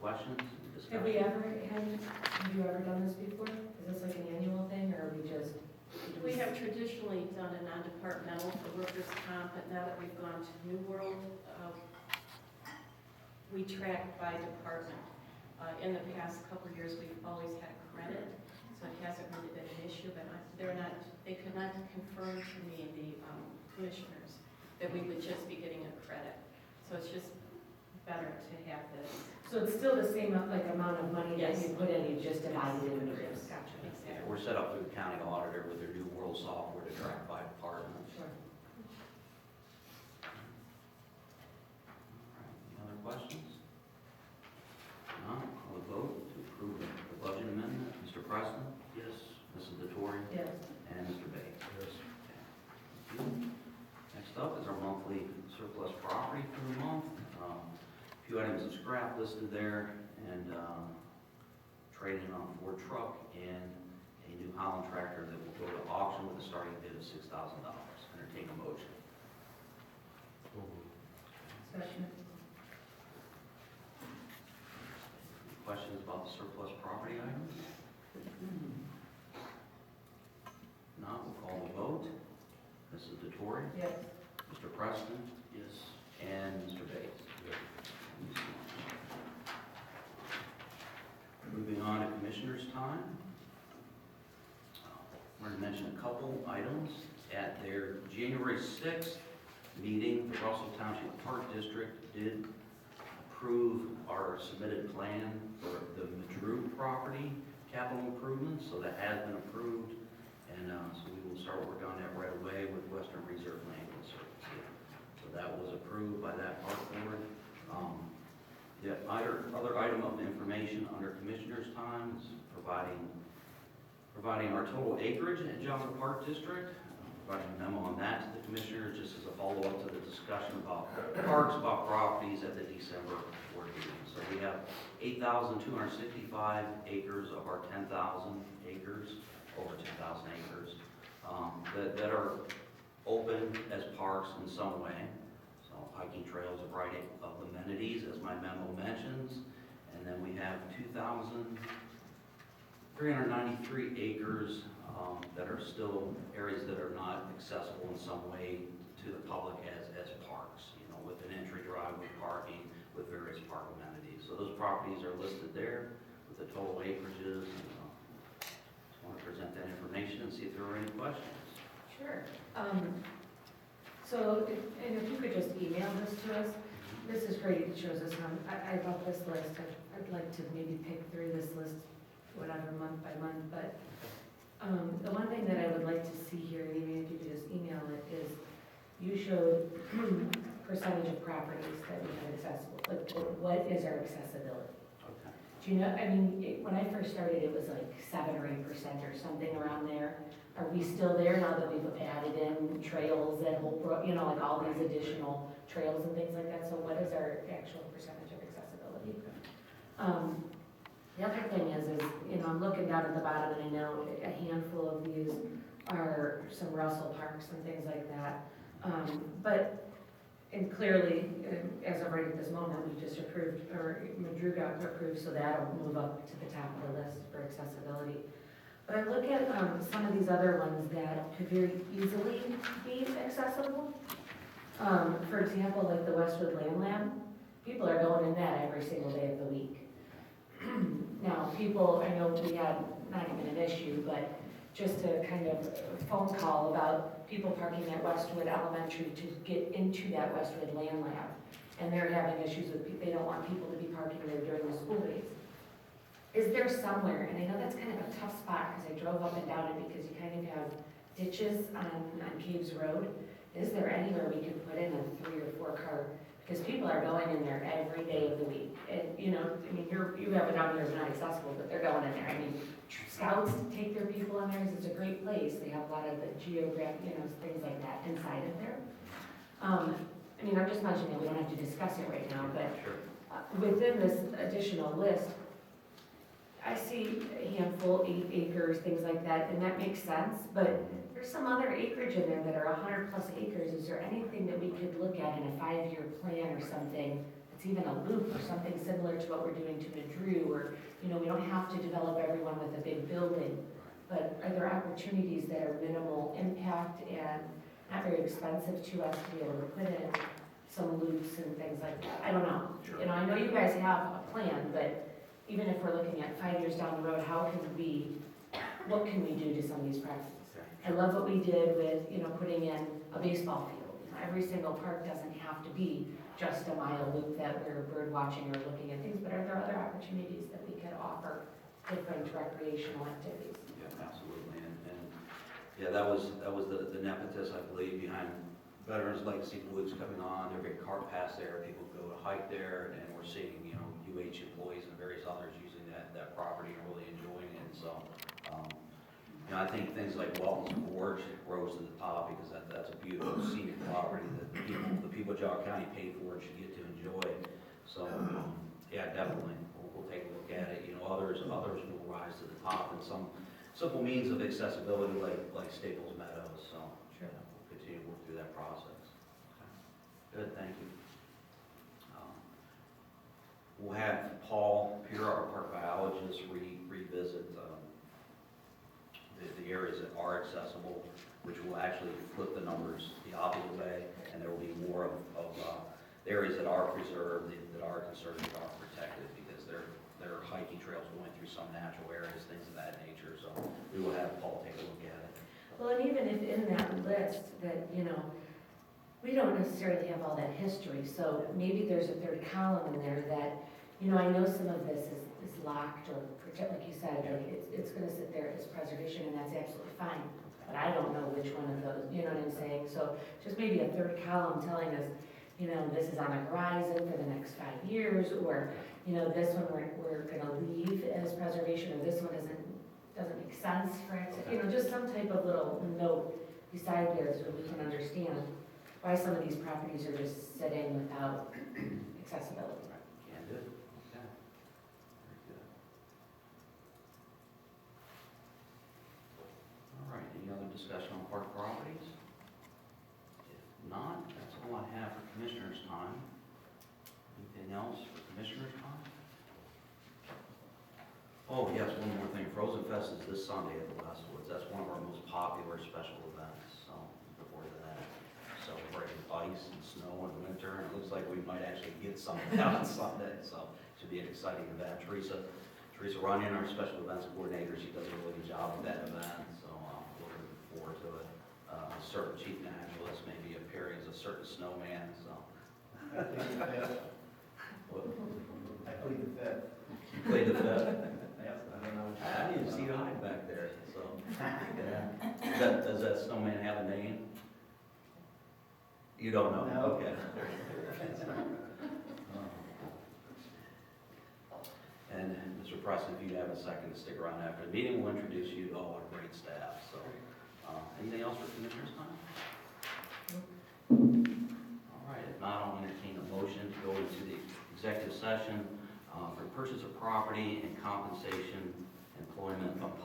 questions, discussion? Have you ever done this before? Is this like an annual thing, or are we just? We have traditionally done a non-departmental for workers' comp, but now that we've gone to New World, we track by department. In the past couple of years, we've always had credit, so it hasn't really been an issue, but they could not confirm to me, the commissioners, that we would just be getting a credit. So it's just better to have this. So it's still the same like amount of money that Yes. you put in, you just divide it into this? Gotcha. Yeah, Exactly. we're set up through the county auditor with their New World software to track by department. Sure. All right, any other questions? No, I'll vote to approve the budget amendment. Mr. Preston? Yes. Mrs. DeTore? Yes. And Mr. Bates? Yes. Thank you. Next up is our monthly surplus property for the month. A few items of scrap listed there, and trading on a Ford truck and a New Holland tractor that will go to auction with a starting bid of $6,000. Entertain a motion. So moved. Second. Questions about the surplus property items? Not, we'll call the vote. Mrs. DeTore? Yes. Mr. Preston? Yes. And Mr. Bates? Yes. Moving on to Commissioner's time. We're going to mention a couple items. At their January 6th meeting, the Russell Township Park District did approve our submitted plan for the Madru property capital improvements, so that has been approved. And so we will start work on that right away with Western Reserve Land Conservancy. So that was approved by that park board. The other item of information under Commissioner's time is providing our total acreage in Geauga Park District. Providing a memo on that to the Commissioners, just as a follow-up to the discussion about parks, about properties at the December board meeting. So we have 8,265 acres of our 10,000 acres, over 10,000 acres, that are open as parks in some way. So hiking trails, a variety of amenities, as my memo mentions. And then we have 2,393 acres that are still areas that are not accessible in some way to the public as parks, you know, with an entry drive, with parking, with various park amenities. So those properties are listed there with the total acreages. And, just want to present that information and see if there are any questions. Sure. And if you could just email this to us, this is great, it shows us how, I love this list, I'd like to maybe pick through this list, whatever, month by month, but the one thing that I would like to see here, even if you could just email it, is you showed percentage of properties that we have accessible, like what is our accessibility? Okay. Do you know, I mean, when I first started, it was like 7 or 8% or something around there. Are we still there now that we've added in trails and you know, like all these additional trails and things like that? So what is our actual percentage of accessibility? The other thing is, you know, I'm looking down at the bottom and I know a handful of these are some Russell Parks and things like that. And clearly, as of right at this moment, we just approved, or Madru got approved, so that'll move up to the top of the list for accessibility. But I look at some of these other ones that could very easily be accessible. For example, like the Westwood Land Lab, people are going in that every single day of the week. Now, people, I know we had not even an issue, but just a kind of phone call about people parking at Westwood Elementary to get into that Westwood Land Lab. And they're having issues with, they don't want people to be parking there during the school days. Is there somewhere, and I know that's kind of a tough spot because I drove up and down it because you kind of have ditches on Caves Road. Is there anywhere we could put in a 3 or 4 car? Because people are going in there every day of the week. And, you know, I mean, you have it down here as not accessible, but they're going in there. I mean, scouts take their people in there because it's a great place. They have a lot of the geographic, you know, things like that inside of there. I mean, I'm just mentioning we don't have to discuss it right now, but Sure. Within this additional list, I see a handful, 8 acres, things like that, and that makes sense, but there's some other acreage in there that are 100+ acres. Is there anything that we could look at in a 5-year plan or something that's it's even a loop or something similar to what we're doing to Madru, or, you know, we don't have to develop everyone with a big building. But are there opportunities that are minimal impact and not very expensive to us to be able to put in some loops and things like that? I don't know. Sure. You know, I know you guys have a plan, but even if we're looking at 5 years down the road, what can we do to some of these practices? I love what we did with, you know, putting in a baseball field. You know, every single park doesn't have to be just a mile loop that we're bird watching or looking at things, but are there other opportunities that we could offer different recreational activities? Yeah, absolutely, and yeah, that was the nemesis, I believe, behind Veterans Legacy Woods coming on. There'll be a cart path there, people go to hike there, and we're seeing, you know, UH employees and various others using that property and really enjoying it. So, you know, I think things like Walton's Gorge rose to the top because that's a beautiful scenic property that the people of Geauga County paid for and should get to enjoy. So, yeah, definitely, we'll take a look at it. You know, others will rise to the top, and some simple means of accessibility like Staples Meadows. So, Sure. we'll continue to work through that process. Good, thank you. We'll have Paul Pierre, our park biologist, revisit the areas that are accessible, which will actually flip the numbers the opposite way, and there will be more of the areas that are preserved, that are conserved, that are protected, because there are hiking trails going through some natural areas, things of that nature. So we will have Paul take a look at it. Well, and even if in that list that, you know, we don't necessarily have all that history, so maybe there's a third column in there that, you know, I know some of this is locked or, like you said, like it's gonna sit there as preservation, and that's absolutely fine. But I don't know which one of those, you know what I'm saying? So just maybe a third column telling us, you know, this is on the horizon for the next 5 years, or, you know, this one we're gonna leave as preservation, or this one doesn't make sense for it, you know, just some type of little note beside there so we can understand why some of these properties are just sitting without accessibility. Can do. Okay. Very good. All right, any other discussion on park properties? If not, that's all I have for commissioners' time. Anything else for commissioners' time? Oh, yes, one more thing. Frozen Fest is this Sunday at the Westwoods. That's one of our most popular special events, so look forward to that. Celebrating ice and snow and winter, and it looks like we might actually get something out on Sunday, so it should be an exciting event. Teresa Runyon, our special events coordinator, she does a really good job with that event, so looking forward to it. A certain chief naturalist may be appearing as a certain snowman, so. I plead the fifth. What? I plead the fifth. You played the fifth? Yes, I don't know. I didn't see you hide back there, so. Yeah. Does that snowman have a name? You don't know? No. Okay. And Mr. Preston, if you have a second to stick around after the meeting, we'll introduce you to all our great staff. So, anything else for commissioners' time? All right, if not, I'll entertain a motion to go into the executive session for purchase of property and compensation, employment of